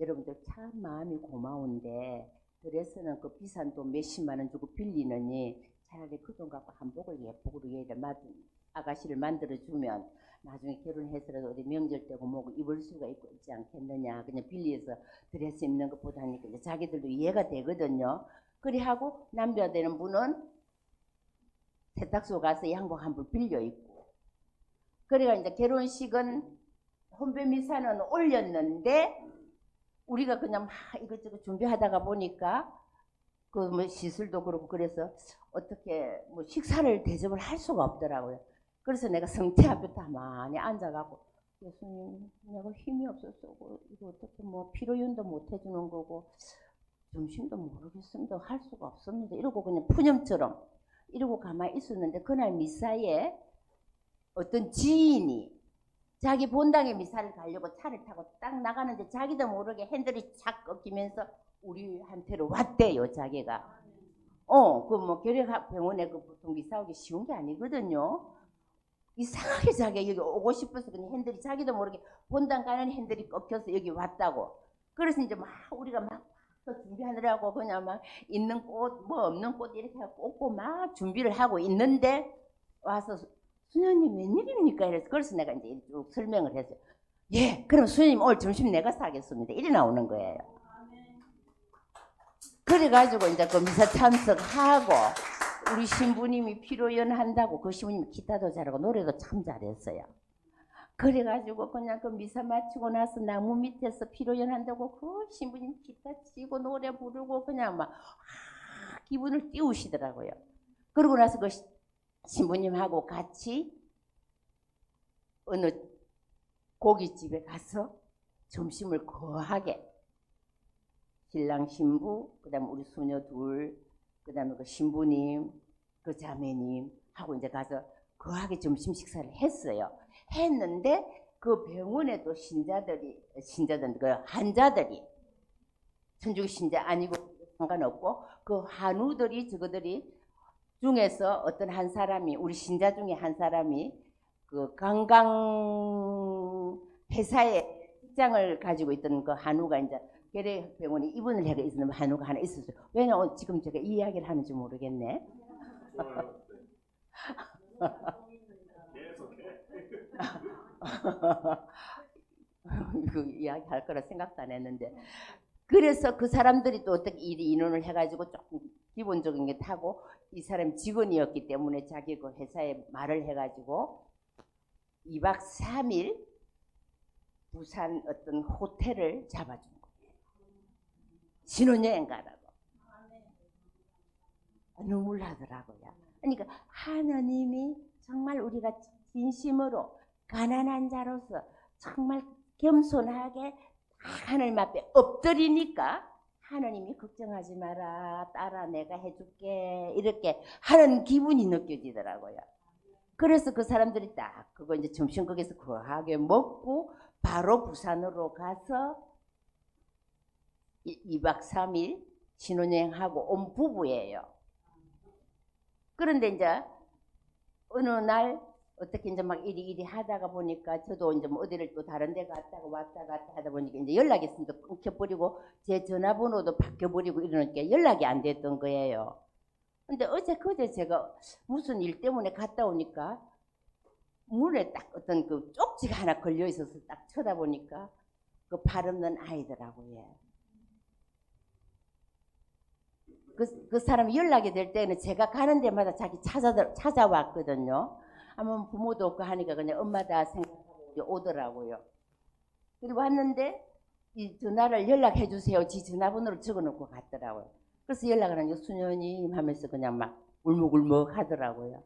여러분들 참 마음이 고마운데 드레스는 그 비싼 돈 몇십만 원 주고 빌리느니 차라리 그 돈 갖고 한복을 예쁘고 얘를 아가씨를 만들어주면 나중에 결혼해서라도 어디 명절 때고 뭐고 입을 수가 있지 않겠느냐. 그냥 빌려서 드레스 입는 것보다니까 이제 자기들도 이해가 되거든요. 그리 하고 남자 되는 분은 세탁소 가서 양복 한 벌 빌려 입고. 그래가 이제 결혼식은 혼배 미사는 올렸는데 우리가 그냥 막 이것저것 준비하다가 보니까 그 뭐 시술도 그렇고 그래서 어떻게 뭐 식사를 대접을 할 수가 없더라고요. 그래서 내가 성태 앞에 가만히 앉아가고 예수님 내가 힘이 없어서 이거 어떻게 뭐 피로연도 못 해주는 거고 점심도 모르겠습니다. 할 수가 없습니다. 이러고 그냥 푸념처럼 이러고 가만히 있었는데 그날 미사에 어떤 지인이 자기 본당에 미사를 가려고 차를 타고 딱 나가는데 자기도 모르게 핸들이 착 꺾이면서 우리한테로 왔대요. 자기가. 그 뭐 결핵병원에 그 보통 미사 오기 쉬운 게 아니거든요. 이상하게 자기가 여기 오고 싶어서 그냥 핸들이 자기도 모르게 본당 가는 핸들이 꺾여서 여기 왔다고. 그래서 이제 막 우리가 막 준비하느라고 그냥 막 있는 꽃 뭐 없는 꽃 이렇게 꽂고 막 준비를 하고 있는데 와서 수녀님 웬일입니까? 이래서 그래서 내가 이제 쭉 설명을 했어요. 예, 그럼 수녀님 오늘 점심 내가 사겠습니다. 이래 나오는 거예요. 그래가지고 이제 그 미사 참석하고 우리 신부님이 피로연 한다고 그 신부님이 기타도 잘하고 노래도 참 잘했어요. 그래가지고 그냥 그 미사 마치고 나서 나무 밑에서 피로연 한다고 그 신부님 기타 치고 노래 부르고 그냥 막 기분을 띄우시더라고요. 그러고 나서 그 신부님하고 같이 어느 고깃집에 가서 점심을 거하게 신랑 신부 그다음에 우리 수녀 둘 그다음에 그 신부님 그 자매님 하고 이제 가서 거하게 점심 식사를 했어요. 했는데 그 병원에 또 신자들 그 환자들이 천주교 신자 아니고 상관없고 그 한우들이 저거들이 중에서 어떤 한 사람이 우리 신자 중에 한 사람이 그 관광 회사에 직장을 가지고 있던 그 한우가 이제 결핵병원에 입원을 해가 있는 한우가 하나 있었어요. 왜냐면 지금 제가 이 이야기를 하는지 모르겠네. 그 이야기 할 거라 생각도 안 했는데 그래서 그 사람들이 또 어떻게 인원을 해가지고 조금 기본적인 게 타고 이 사람 직원이었기 때문에 자기 그 회사에 말을 해가지고 2박 3일 부산 어떤 호텔을 잡아준 거예요. 신혼여행 가라고. 눈물 나더라고요. 그러니까 하나님이 정말 우리가 진심으로 가난한 자로서 정말 겸손하게 하나님 앞에 엎드리니까 하나님이 걱정하지 마라 딸아 내가 해줄게 이렇게 하는 기분이 느껴지더라고요. 그래서 그 사람들이 딱 그거 이제 점심 거기서 거하게 먹고 바로 부산으로 가서 2박 3일 신혼여행하고 온 부부예요. 그런데 이제 어느 날 어떻게 이제 막 이리 하다가 보니까 저도 이제 뭐 어디를 또 다른 데 갔다가 왔다 갔다 하다 보니까 이제 연락이 있으니까 끊겨버리고 제 전화번호도 바뀌어버리고 이러니까 연락이 안 됐던 거예요. 근데 그제 제가 무슨 일 때문에 갔다 오니까 문에 딱 어떤 그 쪽지가 하나 걸려 있어서 딱 쳐다보니까 그 발 없는 아이더라고요. 그 사람이 연락이 될 때는 제가 가는 데마다 자기 찾아왔거든요. 아마 부모도 없고 하니까 그냥 엄마다 생각하고 오더라고요. 그리고 왔는데 이 전화를 연락해 주세요. 지 전화번호를 적어놓고 갔더라고요. 그래서 연락을 하니까 수녀님 하면서 그냥 막 울먹울먹 하더라고요.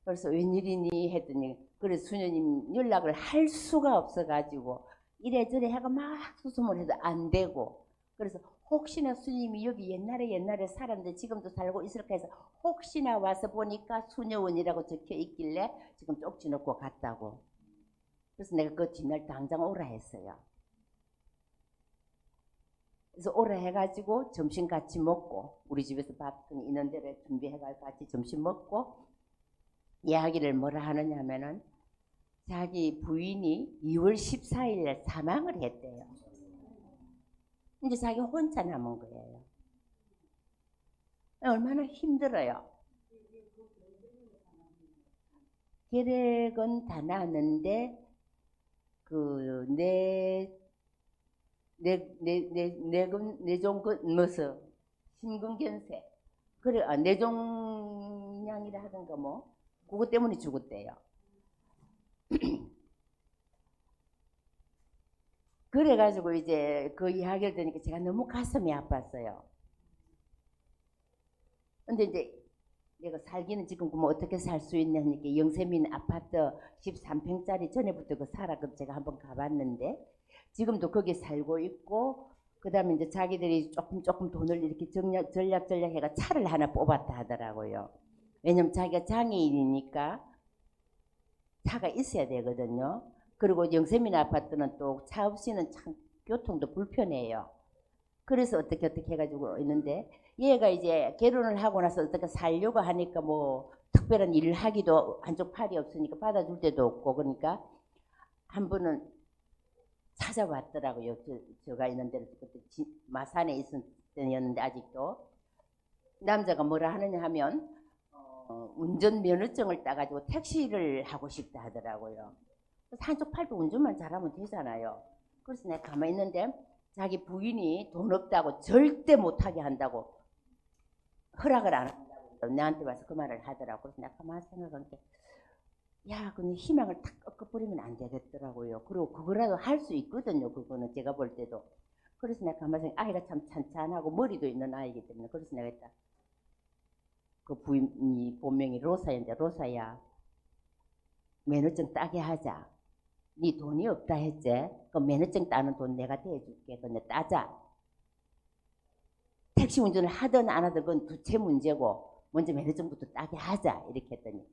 그래서 웬일이니 했더니 그래서 수녀님 연락을 할 수가 없어가지고 이래저래 해가 막 수소문 해도 안 되고 그래서 혹시나 수님이 여기 옛날에 살았는데 지금도 살고 있을까 해서 혹시나 와서 보니까 수녀원이라고 적혀 있길래 지금 쪽지 넣고 갔다고. 그래서 내가 그 뒷날 당장 오라 했어요. 그래서 오라 해가지고 점심 같이 먹고 우리 집에서 밥 있는 대로 준비해가지고 같이 점심 먹고 이야기를 뭐라 하느냐 하면은 자기 부인이 2월 14일에 사망을 했대요. 이제 자기 혼자 남은 거예요. 얼마나 힘들어요. 계획은 다 나왔는데 무슨 심근경색 그래 뇌종양이라 하던가 뭐 그것 때문에 죽었대요. 그래가지고 이제 그 이야기를 들으니까 제가 너무 가슴이 아팠어요. 근데 이제 내가 살기는 지금 뭐 어떻게 살 수 있냐니까 영세민 아파트 13평짜리 전에부터 그 살아 그 제가 한번 가봤는데 지금도 거기 살고 있고 그 다음에 이제 자기들이 조금 돈을 이렇게 전략 해가 차를 하나 뽑았다 하더라고요. 왜냐면 자기가 장애인이니까 차가 있어야 되거든요. 그리고 영세민 아파트는 또 차 없이는 참 교통도 불편해요. 그래서 어떻게 해가지고 있는데 얘가 이제 결혼을 하고 나서 어떻게 살려고 하니까 뭐 특별한 일을 하기도 한쪽 팔이 없으니까 받아줄 데도 없고 그러니까 한 번은 찾아왔더라고요. 제가 있는 데로 그때 마산에 있을 때였는데 아직도 남자가 뭐라 하느냐 하면 운전면허증을 따가지고 택시를 하고 싶다 하더라고요. 그래서 한쪽 팔도 운전만 잘하면 되잖아요. 그래서 내가 가만히 있는데 자기 부인이 돈 없다고 절대 못하게 한다고 허락을 안 한다고 나한테 와서 그 말을 하더라고. 그래서 내가 가만히 생각한 게 야, 근데 희망을 탁 꺾어버리면 안 되겠더라고요. 그리고 그거라도 할 수 있거든요. 그거는 제가 볼 때도. 그래서 내가 가만히 생각 아이가 참 찬찬하고 머리도 있는 아이기 때문에 그래서 내가 했다. 그 부인이 본명이 로사인데 로사야 면허증 따게 하자. 네 돈이 없다 했지? 그 면허증 따는 돈 내가 대줄게. 근데 따자. 택시 운전을 하든 안 하든 그건 두째 문제고 먼저 면허증부터 따게 하자. 이렇게 했더니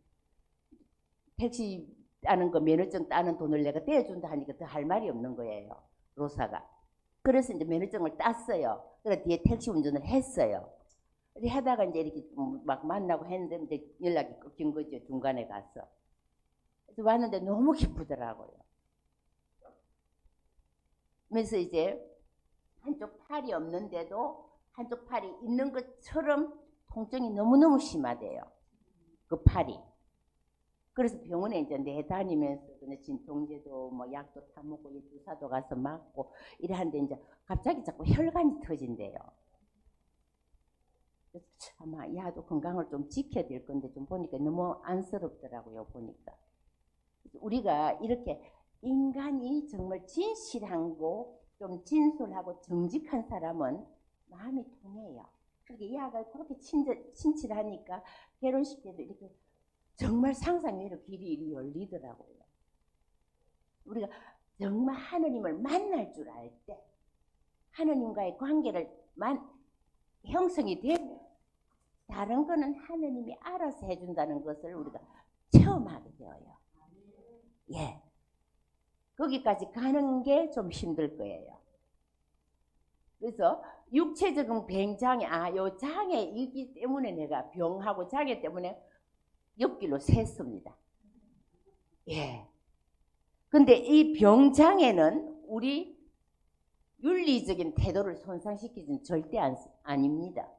택시 따는 거 면허증 따는 돈을 내가 대준다 하니까 더 할 말이 없는 거예요. 로사가. 그래서 이제 면허증을 땄어요. 그래서 뒤에 택시 운전을 했어요. 하다가 이제 이렇게 막 만나고 했는데 이제 연락이 끊긴 거죠. 중간에 가서. 그래서 왔는데 너무 기쁘더라고요. 그래서 이제 한쪽 팔이 없는데도 한쪽 팔이 있는 것처럼 통증이 너무너무 심하대요. 그 팔이. 그래서 병원에 이제 내다니면서 진통제도 뭐 약도 타먹고 주사도 가서 맞고 이러는데 이제 갑자기 자꾸 혈관이 터진대요. 아마 야도 건강을 좀 지켜야 될 건데 좀 보니까 너무 안쓰럽더라고요. 보니까 우리가 이렇게 인간이 정말 진실하고 좀 진솔하고 정직한 사람은 마음이 통해요. 그렇게 야가 그렇게 친칠하니까 결혼식 때도 이렇게 정말 상상 외로 길이 이리 열리더라고요. 우리가 정말 하느님을 만날 줄 알 때 하느님과의 관계를 형성이 되면 다른 거는 하느님이 알아서 해준다는 것을 우리가 체험하게 되어요. 예. 거기까지 가는 게 좀 힘들 거예요. 그래서 육체적인 병장애, 요 장애이기 때문에 내가 병하고 장애 때문에 옆길로 샜습니다. 예. 근데 이 병장애는 우리 윤리적인 태도를 손상시키지는 절대 아닙니다.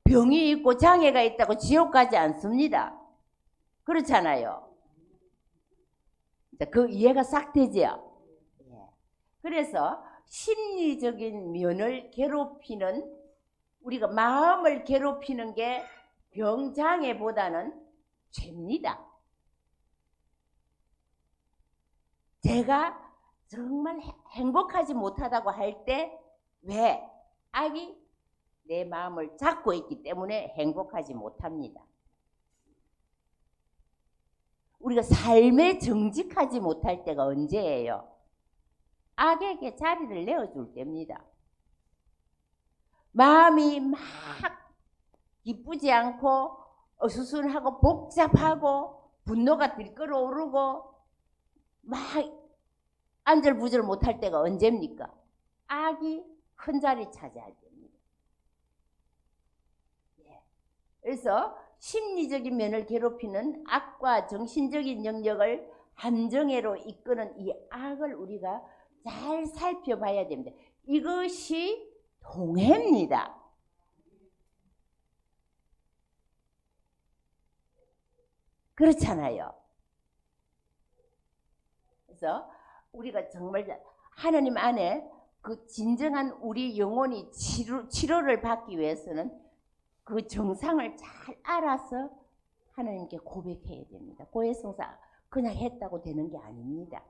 병이 있고 장애가 있다고 지옥 가지 않습니다. 그렇잖아요. 그 이해가 싹 되죠? 예. 그래서 심리적인 면을 괴롭히는 우리가 마음을 괴롭히는 게 병장애보다는 죄입니다. 제가 정말 행복하지 못하다고 할 때 왜? 악이 내 마음을 잡고 있기 때문에 행복하지 못합니다. 우리가 삶에 정직하지 못할 때가 언제예요? 악에게 자리를 내어줄 때입니다. 마음이 막 기쁘지 않고 어수선하고 복잡하고 분노가 들끓어오르고 막 안절부절 못할 때가 언제입니까? 악이 큰 자리 차지할 때입니다. 예. 그래서 심리적인 면을 괴롭히는 악과 정신적인 영역을 함정애로 이끄는 이 악을 우리가 잘 살펴봐야 됩니다. 이것이 동해입니다. 그렇잖아요. 그래서 우리가 정말 하나님 안에 그 진정한 우리 영혼이 치료를 받기 위해서는 그 정상을 잘 알아서 하나님께 고백해야 됩니다. 고해성사 그냥 했다고 되는 게 아닙니다.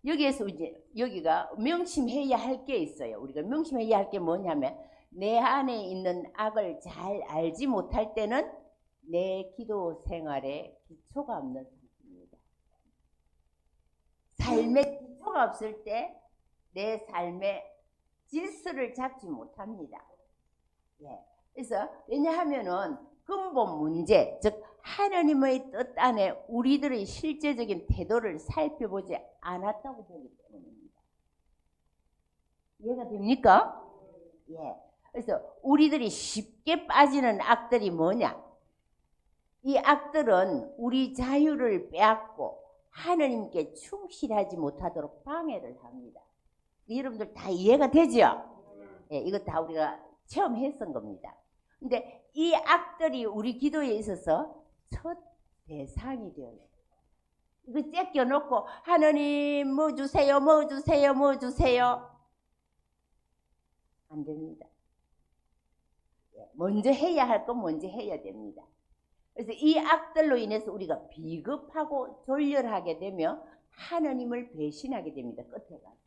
여기에서 이제 여기가 명심해야 할 게 있어요. 우리가 명심해야 할 게 뭐냐면 내 안에 있는 악을 잘 알지 못할 때는 내 기도 생활에 기초가 없는 상태입니다. 삶에 기초가 없을 때 내 삶의 질서를 잡지 못합니다. 예. 그래서 왜냐하면은 근본 문제, 즉 하나님의 뜻 안에 우리들의 실제적인 태도를 살펴보지 않았다고 보기 때문입니다. 이해가 됩니까? 예. 그래서 우리들이 쉽게 빠지는 악들이 뭐냐? 이 악들은 우리 자유를 빼앗고 하나님께 충실하지 못하도록 방해를 합니다. 여러분들 다 이해가 되죠? 예, 이거 다 우리가 체험했던 겁니다. 근데 이 악들이 우리 기도에 있어서 첫 대상이 되어요. 이거 째껴놓고 하나님 뭐 주세요, 뭐 주세요, 뭐 주세요. 안 됩니다. 먼저 해야 할 건 먼저 해야 됩니다. 그래서 이 악들로 인해서 우리가 비겁하고 졸렬하게 되며 하나님을 배신하게 됩니다. 끝에 가서.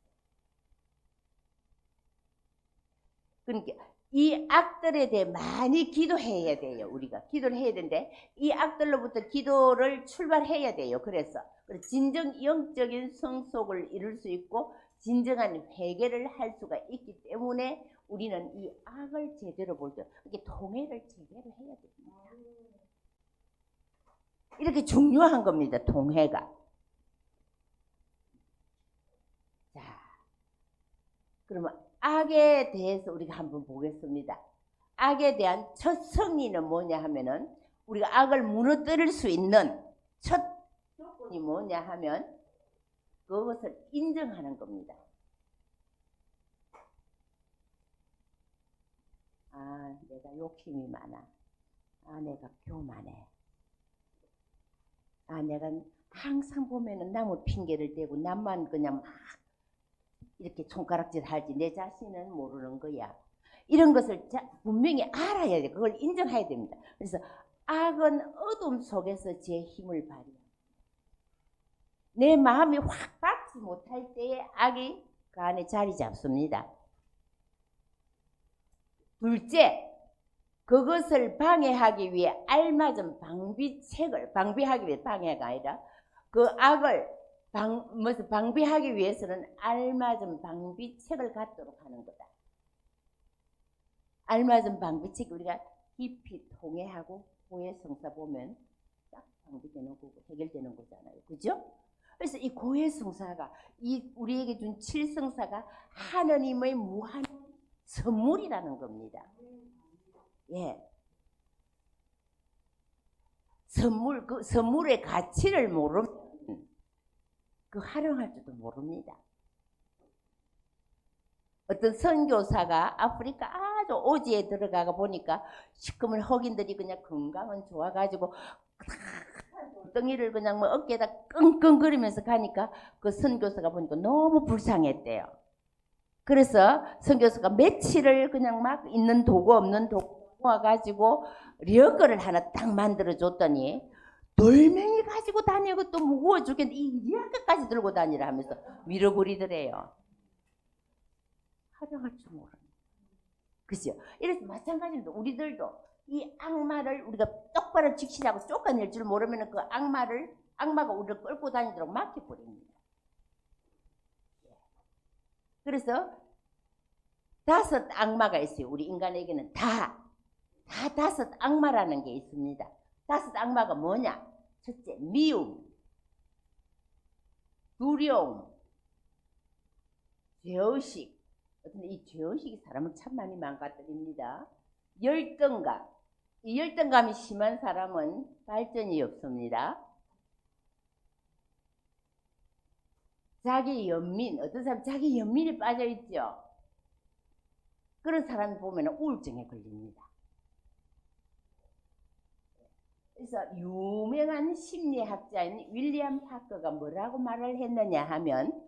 그러니까 이 악들에 대해 많이 기도해야 돼요. 우리가 기도를 해야 되는데 이 악들로부터 기도를 출발해야 돼요. 그래서 진정 영적인 성숙을 이룰 수 있고 진정한 회개를 할 수가 있기 때문에 우리는 이 악을 제대로 볼 때 이렇게 통해를 제대로 해야 됩니다. 이렇게 중요한 겁니다. 통해가. 자, 그러면 악에 대해서 우리가 한번 보겠습니다. 악에 대한 첫 승리는 뭐냐 하면은 우리가 악을 무너뜨릴 수 있는 첫 조건이 뭐냐 하면 그것을 인정하는 겁니다. 아, 내가 욕심이 많아. 아, 내가 교만해. 아, 내가 항상 보면은 남의 핑계를 대고 남만 그냥 막 이렇게 손가락질 하지 내 자신은 모르는 거야. 이런 것을 분명히 알아야 돼. 그걸 인정해야 됩니다. 그래서 악은 어둠 속에서 제 힘을 발휘합니다. 내 마음이 확 받지 못할 때에 악이 그 안에 자리 잡습니다. 둘째, 그것을 방해하기 위해 알맞은 방비하기 위해 방해가 아니라 그 악을 방비하기 위해서는 알맞은 방비책을 갖도록 하는 거다. 알맞은 방비책 우리가 깊이 통해하고 고해성사 보면 딱 방비되는 거고 해결되는 거잖아요. 그죠? 그래서 이 고해성사가 이 우리에게 준 칠성사가 하나님의 무한 선물이라는 겁니다. 예. 그 선물의 가치를 모르면 그 활용할 줄도 모릅니다. 어떤 선교사가 아프리카 아주 오지에 들어가 보니까 시커먼 흑인들이 그냥 건강은 좋아가지고 덩이를 그냥 뭐 어깨에다 끙끙거리면서 가니까 그 선교사가 보니까 너무 불쌍했대요. 그래서 선교사가 며칠을 그냥 막 있는 도구 없는 도구 모아가지고 려거를 하나 딱 만들어줬더니 돌멩이 가지고 다니고 또 무거워 죽겠는데 이 려거까지 들고 다니라 하면서 밀어버리더래요. 활용할 줄 모르는. 그죠? 이래서 마찬가지로 우리들도 이 악마를 우리가 똑바로 직시하고 쫓아낼 줄 모르면 그 악마가 우리를 끌고 다니도록 막혀버립니다. 그래서 5 악마가 있어요. 우리 인간에게는 다 5 악마라는 게 있습니다. 5 악마가 뭐냐? 첫째, 미움, 두려움, 죄의식. 근데 이 죄의식이 사람을 참 많이 망가뜨립니다. 열등감. 이 열등감이 심한 사람은 발전이 없습니다. 자기 연민, 어떤 사람 자기 연민에 빠져 있죠. 그런 사람 보면 우울증에 걸립니다. 그래서 유명한 심리학자인 윌리엄 파커가 뭐라고 말을 했느냐 하면,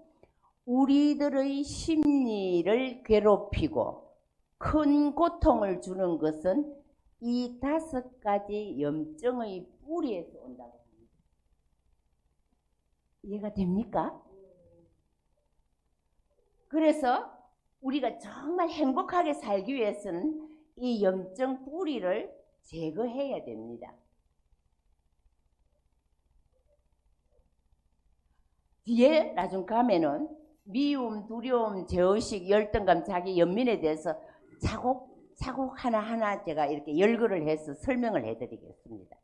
우리들의 심리를 괴롭히고 큰 고통을 주는 것은 이 5가지 염증의 뿌리에서 온다고 합니다. 이해가 됩니까? 그래서 우리가 정말 행복하게 살기 위해서는 이 염증 뿌리를 제거해야 됩니다. 뒤에 나중 가면은 미움, 두려움, 제의식, 열등감, 자기 연민에 대해서 차곡차곡 하나하나 제가 이렇게 열거를 해서 설명을 해드리겠습니다.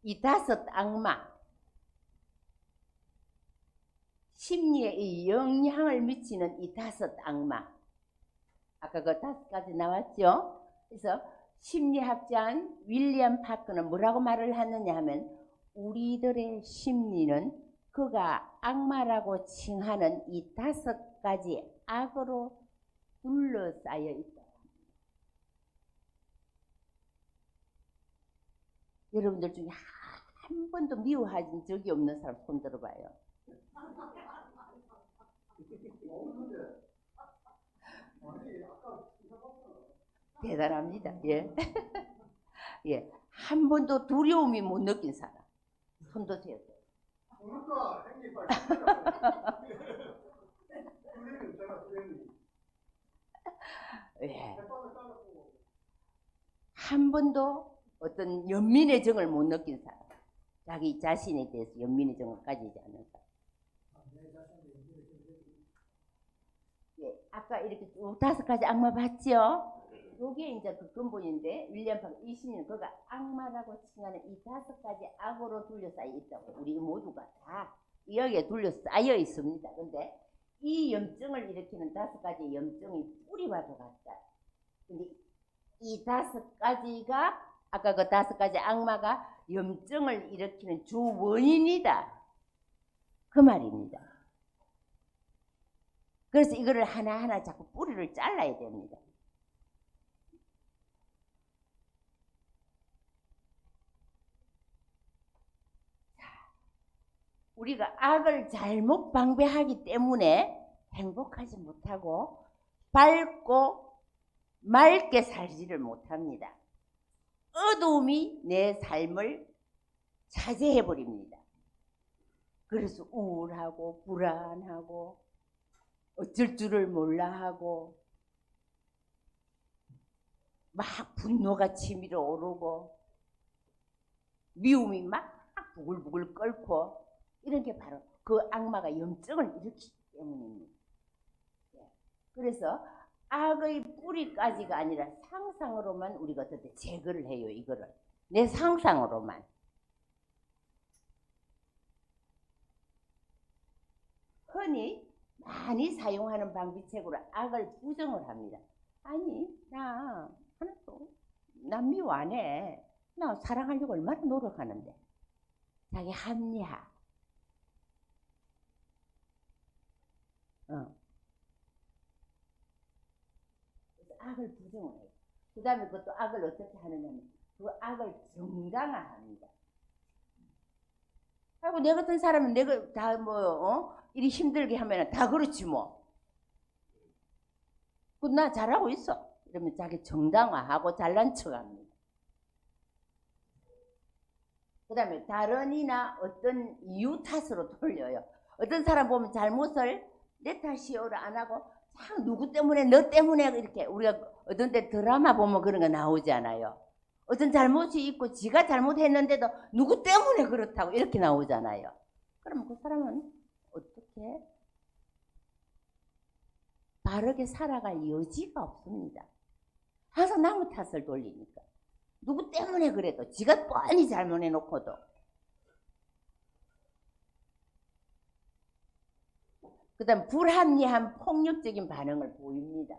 이 5 악마, 심리에 이 영향을 미치는 이 5 악마, 아까 그 5가지 나왔죠? 그래서 심리학자인 윌리엄 파커는 뭐라고 말을 하느냐 하면, 우리들의 심리는 그가 악마라고 칭하는 이 5가지 악으로 둘러싸여 있다. 여러분들 중에 한 번도 미워하신 적이 없는 사람 손 들어봐요. 대단합니다. 예. 예. 한 번도 두려움이 못 느낀 사람 손 드세요. 예. 한 번도 어떤 연민의 정을 못 느낀 사람, 자기 자신에 대해서 연민의 정을 가지지 않는 사람. 예, 아까 이렇게 쭉 5가지 악마 봤죠? 요게 이제 그 근본인데, 윌리엄 파커 이 심리는 그가 악마라고 칭하는 이 5가지 악으로 둘러싸여 있다고. 우리 모두가 다 여기에 둘러싸여 있습니다. 근데 이 염증을 일으키는 5가지 염증의 뿌리와도 같다. 근데 이 5가지가, 아까 그 5가지 악마가 염증을 일으키는 주 원인이다, 그 말입니다. 그래서 이거를 하나하나 자꾸 뿌리를 잘라야 됩니다. 우리가 악을 잘못 방배하기 때문에 행복하지 못하고 밝고 맑게 살지를 못합니다. 어두움이 내 삶을 차지해버립니다. 그래서 우울하고 불안하고 어쩔 줄을 몰라 하고 막 분노가 치밀어 오르고 미움이 막 부글부글 끓고, 이런 게 바로 그 악마가 염증을 일으키기 때문입니다. 그래서 악의 뿌리까지가 아니라 상상으로만 우리가 어떻게 제거를 해요. 이거를 내 상상으로만. 흔히 많이 사용하는 방비책으로 악을 부정을 합니다. 아니, 나 하나도 난 미워 안 해. 나 사랑하려고 얼마나 노력하는데. 자기 합리화. 그래서 악을 부정을 해요. 그 다음에 그것도 악을 어떻게 하느냐면 그 악을 정당화합니다. 하고 내 같은 사람은 내가 다 이리 힘들게 하면 다 그렇지 뭐. 그 나 잘하고 있어. 이러면 자기 정당화하고 잘난 척합니다. 그 다음에 다른 이나 어떤 이유 탓으로 돌려요. 어떤 사람 보면 잘못을 내 탓이요를 안 하고 참 누구 때문에 너 때문에 이렇게, 우리가 어떤 때 드라마 보면 그런 거 나오잖아요. 어떤 잘못이 있고 지가 잘못했는데도 누구 때문에 그렇다고 이렇게 나오잖아요. 그럼 그 사람은 어떻게 바르게 살아갈 여지가 없습니다. 항상 남의 탓을 돌리니까. 누구 때문에 그래도 지가 뻔히 잘못해놓고도. 그 다음 불합리한 폭력적인 반응을 보입니다.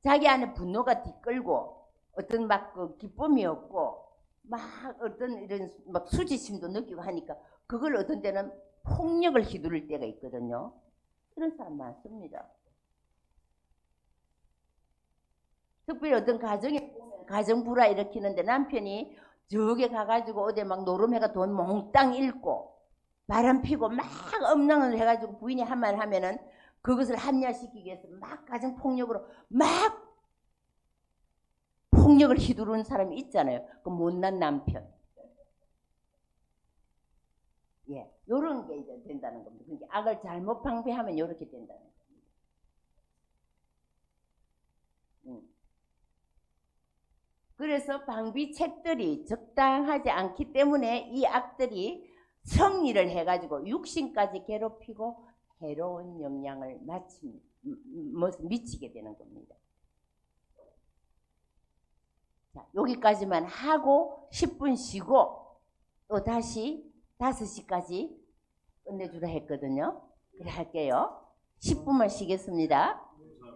자기 안에 분노가 뒤끌고 어떤 막 그 기쁨이 없고 막 어떤 이런 막 수지심도 느끼고 하니까 그걸 어떤 때는 폭력을 휘두를 때가 있거든요. 그런 사람 많습니다. 특별히 어떤 가정에 가정 불화 일으키는데 남편이 저기 가가지고 어디 막 노름해가 돈 몽땅 잃고 바람 피고 막 엄랑을 해가지고 부인이 한 말 하면은 그것을 합리화시키기 위해서 막 가정 폭력으로 막 폭력을 휘두르는 사람이 있잖아요. 그 못난 남편. 예, 요런 게 이제 된다는 겁니다. 그러니까 악을 잘못 방배하면 요렇게 된다는 겁니다. 그래서 방비책들이 적당하지 않기 때문에 이 악들이 성리를 해가지고 육신까지 괴롭히고 해로운 영향을 미치게 되는 겁니다. 자, 여기까지만 하고 10분 쉬고 또 다시 5시까지 끝내주라 했거든요. 그래 할게요. 10분만 쉬겠습니다.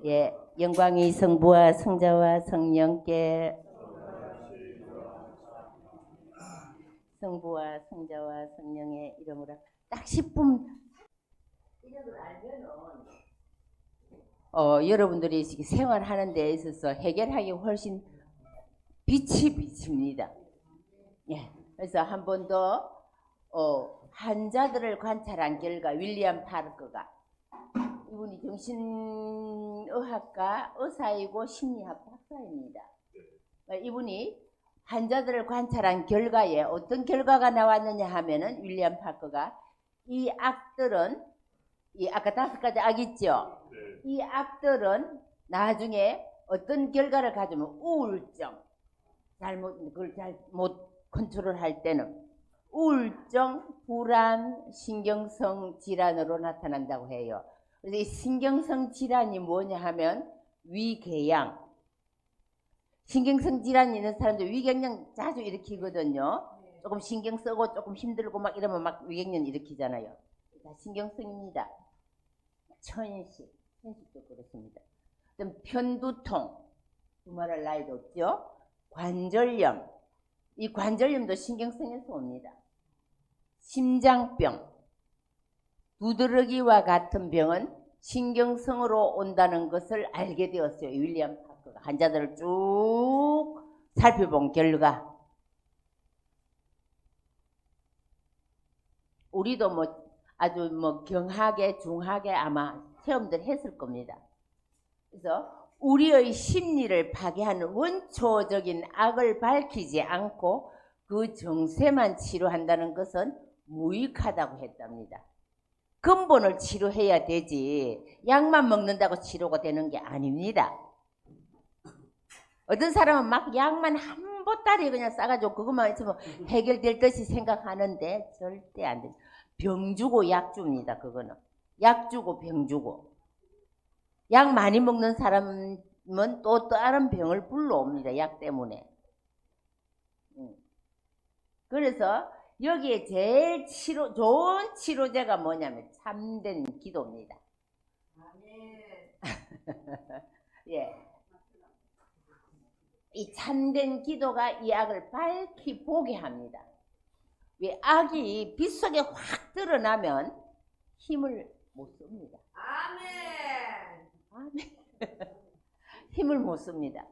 예, 영광이 성부와 성자와 성령께 성부와 성자와 성령의 이름으로 딱 10분 이런 걸 알면은 여러분들이 생활하는 데 있어서 해결하기 훨씬 빛이 비칩니다. 예, 그래서 한 번 더 환자들을 관찰한 결과 윌리엄 파커가 이분이 정신의학과 의사이고 심리학 박사입니다. 이분이 환자들을 관찰한 결과에 어떤 결과가 나왔느냐 하면은 윌리엄 파커가 이 악들은 이 아까 5가지 악 있죠. 이 악들은 나중에 어떤 결과를 가지면 우울증 그걸 잘못 컨트롤할 때는 우울증, 불안, 신경성 질환으로 나타난다고 해요. 그래서 이 신경성 질환이 뭐냐 하면 위궤양. 신경성 질환이 있는 사람들 위궤양 자주 일으키거든요. 조금 신경 쓰고 조금 힘들고 막 이러면 막 위궤양 일으키잖아요. 다 신경성입니다. 천식도 그렇습니다. 편두통, 두말할 나이도 없죠. 관절염, 이 관절염도 신경성에서 옵니다. 심장병, 두드러기와 같은 병은 신경성으로 온다는 것을 알게 되었어요. 윌리엄 파커가 환자들을 쭉 살펴본 결과 우리도 아주 경하게 중하게 아마 체험들 했을 겁니다. 그래서 우리의 심리를 파괴하는 원초적인 악을 밝히지 않고 그 정세만 치료한다는 것은 무익하다고 했답니다. 근본을 치료해야 되지 약만 먹는다고 치료가 되는 게 아닙니다. 어떤 사람은 막 약만 한 보따리 그냥 싸가지고 그것만 있으면 해결될 듯이 생각하는데 절대 안 됩니다. 병 주고 약 줍니다. 그거는 약 주고 병 주고 약 많이 먹는 사람은 또 다른 병을 불러옵니다. 약 때문에. 그래서 여기에 제일 좋은 치료제가 뭐냐면 참된 기도입니다. 예. 이 참된 기도가 이 악을 밝히 보게 합니다. 왜 악이 빛 속에 확 드러나면 힘을 못 씁니다. 아멘. 힘을 못 씁니다.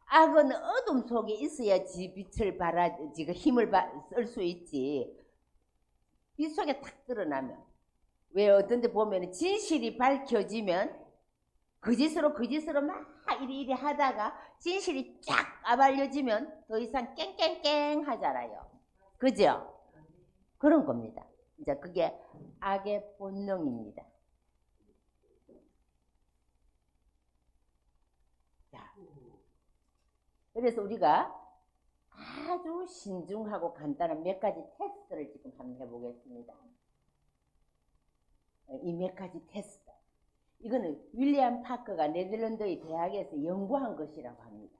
악은 어둠 속에 있어야지 빛을 지가 힘을 쓸 수 있지. 빛 속에 탁 드러나면. 왜 어떤 데 보면 진실이 밝혀지면 거짓으로 막 이리 하다가 진실이 쫙 알려지면 더 이상 깽깽깽 하잖아요. 그죠? 그런 겁니다. 이제 그게 악의 본능입니다. 자, 그래서 우리가 아주 신중하고 간단한 몇 가지 테스트를 지금 한번 해보겠습니다. 이 몇 가지 테스트. 이거는 윌리엄 파커가 네덜란드의 대학에서 연구한 것이라고 합니다.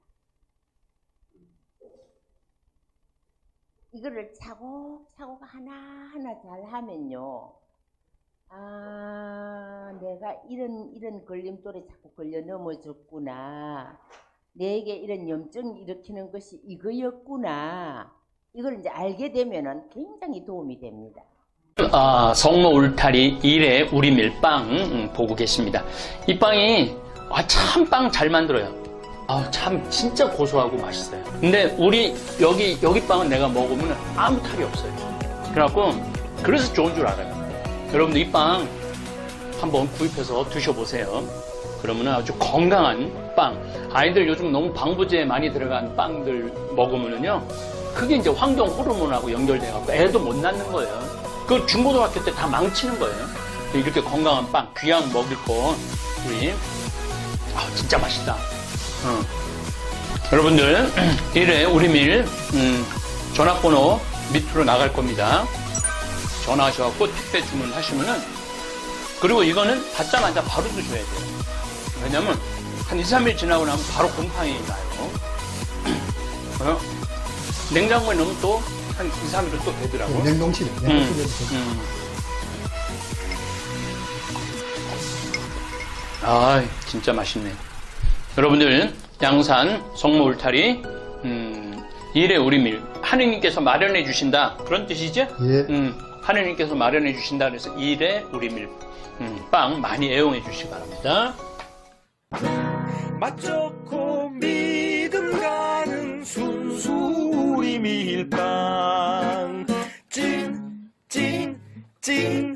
이거를 차곡차곡 하나하나 잘 하면요. 내가 이런 걸림돌에 자꾸 걸려 넘어졌구나. 내게 이런 염증 일으키는 것이 이거였구나. 이걸 이제 알게 되면은 굉장히 도움이 됩니다. 성모 울타리 1회 우리 밀빵 보고 계십니다. 이 빵이 참 빵 잘 만들어요. 참 진짜 고소하고 맛있어요. 근데 우리 여기 빵은 내가 먹으면 아무 탈이 없어요. 그래갖고 그래서 좋은 줄 알아요. 여러분들 이 빵 한번 구입해서 드셔보세요. 그러면 아주 건강한 빵. 아이들 요즘 너무 방부제 많이 들어간 빵들 먹으면은요, 그게 이제 환경 호르몬하고 연결돼갖고 애도 못 낳는 거예요. 그 중고등학교 때 다 망치는 거예요. 이렇게 건강한 빵, 귀한 먹을 거, 우리, 진짜 맛있다. 여러분들, 1회 우리 밀, 전화번호 밑으로 나갈 겁니다. 전화하셔갖고 택배 주문하시면은, 그리고 이거는 받자마자 바로 드셔야 돼요. 왜냐면, 한 2, 3일 지나고 나면 바로 곰팡이 나요. 냉장고에 넣으면 또 한 2, 3일은 또 되더라고. 냉동실에. 진짜 맛있네. 여러분들, 양산 성모 울타리 1회 우리 밀 하느님께서 마련해 주신다, 그런 뜻이죠? 예. 하느님께서 마련해 주신다 그래서 1회 우리 밀 빵 많이 애용해 주시기 바랍니다. 맛 좋고 믿음 가는 순수 우리 밀빵 찐